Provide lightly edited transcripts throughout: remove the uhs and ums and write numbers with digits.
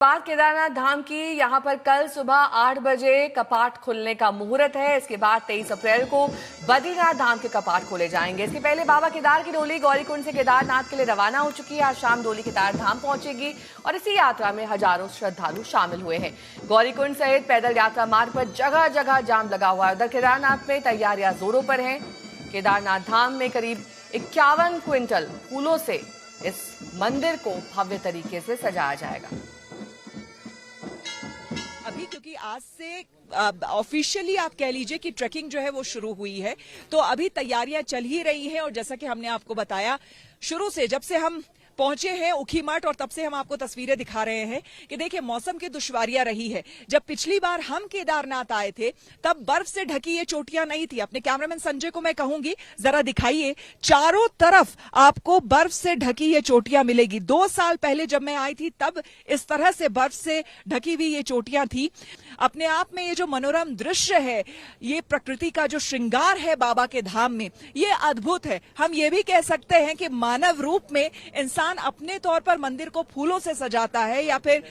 बात केदारनाथ धाम की। यहां पर कल सुबह 8 बजे कपाट खुलने का मुहूर्त है। इसके बाद 23 अप्रैल को बद्रीनाथ धाम के कपाट खोले जाएंगे। इसके पहले बाबा केदार की डोली गौरीकुंड से केदारनाथ के लिए रवाना हो चुकी है। आज शाम डोली केदार धाम पहुंचेगी और इसी यात्रा में हजारों श्रद्धालु शामिल हुए हैं। गौरीकुंड सहित पैदल यात्रा मार्ग पर जगह जगह जाम लगा हुआ है। उधर केदारनाथ में तैयारियां जोरों पर हैं। केदारनाथ धाम में करीब 51 क्विंटल फूलों से इस मंदिर को भव्य तरीके से सजाया जाएगा। अभी क्योंकि आज से ऑफिशियली आप कह लीजिए कि ट्रैकिंग जो है वो शुरू हुई है, तो अभी तैयारियां चल ही रही हैं। और जैसा कि हमने आपको बताया शुरू से, जब से हम पहुंचे हैं ऊखीमठ और तब से हम आपको तस्वीरें दिखा रहे हैं कि देखिए मौसम की दुश्वारियां रही है। जब पिछली बार हम केदारनाथ आए थे तब बर्फ से ढकी ये चोटियां नहीं थी। अपने कैमरामैन संजय को मैं कहूंगी जरा दिखाइए, चारों तरफ आपको बर्फ से ढकी ये चोटियां मिलेगी। 2 साल पहले जब मैं आई थी तब इस तरह से बर्फ से ढकी हुई ये चोटियां थी। अपने आप में ये जो मनोरम दृश्य है, ये प्रकृति का जो श्रृंगार है बाबा के धाम में, ये अद्भुत है। हम ये भी कह सकते हैं कि मानव रूप में इंसान अपने तौर पर मंदिर को फूलों से सजाता है, या फिर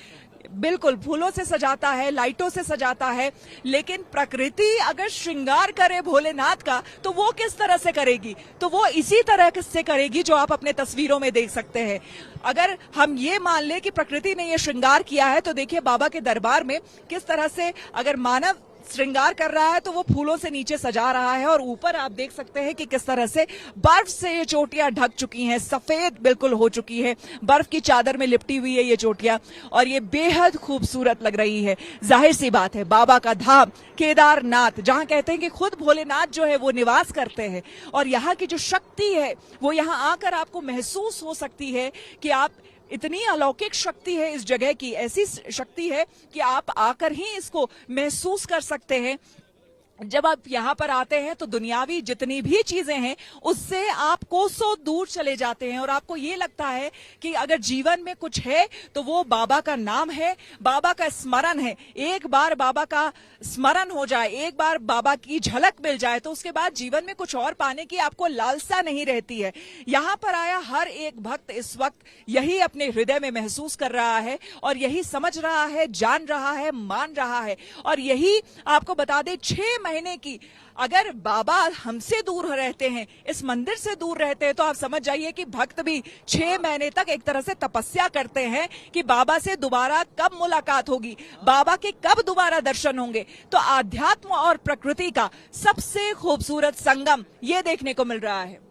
बिल्कुल फूलों से सजाता है, लाइटों से सजाता है, लेकिन प्रकृति अगर श्रृंगार करे भोलेनाथ का तो वो किस तरह से करेगी? तो वो इसी तरह से करेगी जो आप अपने तस्वीरों में देख सकते हैं। अगर हम ये मान ले कि प्रकृति ने ये श्रृंगार किया है, तो देखिए बाबा के दरबार में किस तरह से अगर मानव श्रृंगार कर रहा है तो वो फूलों से नीचे सजा रहा है। और ऊपर आप देख सकते हैं कि किस तरह से बर्फ से ये चोटियां ढक चुकी हैं, सफेद बिल्कुल हो चुकी है, बर्फ की चादर में लिपटी हुई है ये चोटियां, और ये बेहद खूबसूरत लग रही है। जाहिर सी बात है, बाबा का धाम केदारनाथ, जहां कहते हैं कि खुद भोलेनाथ जो है वो निवास करते हैं, और यहाँ की जो शक्ति है वो यहाँ आकर आपको महसूस हो सकती है कि आप इतनी अलौकिक शक्ति है इस जगह की, ऐसी शक्ति है कि आप आकर ही इसको महसूस कर सकते हैं। जब आप यहाँ पर आते हैं तो दुनियावी जितनी भी चीजें हैं उससे आप कोसों दूर चले जाते हैं, और आपको ये लगता है कि अगर जीवन में कुछ है तो वो बाबा का नाम है, बाबा का स्मरण है। एक बार बाबा का स्मरण हो जाए, एक बार बाबा की झलक मिल जाए, तो उसके बाद जीवन में कुछ और पाने की आपको लालसा नहीं रहती है। यहाँ पर आया हर एक भक्त इस वक्त यही अपने हृदय में महसूस कर रहा है, और यही समझ रहा है, जान रहा है, मान रहा है। और यही आपको बता दे, 6 महीने की अगर बाबा हमसे दूर रहते हैं, इस मंदिर से दूर रहते हैं, तो आप समझ जाइए कि भक्त भी 6 महीने तक एक तरह से तपस्या करते हैं कि बाबा से दोबारा कब मुलाकात होगी, बाबा के कब दोबारा दर्शन होंगे। तो आध्यात्म और प्रकृति का सबसे खूबसूरत संगम ये देखने को मिल रहा है।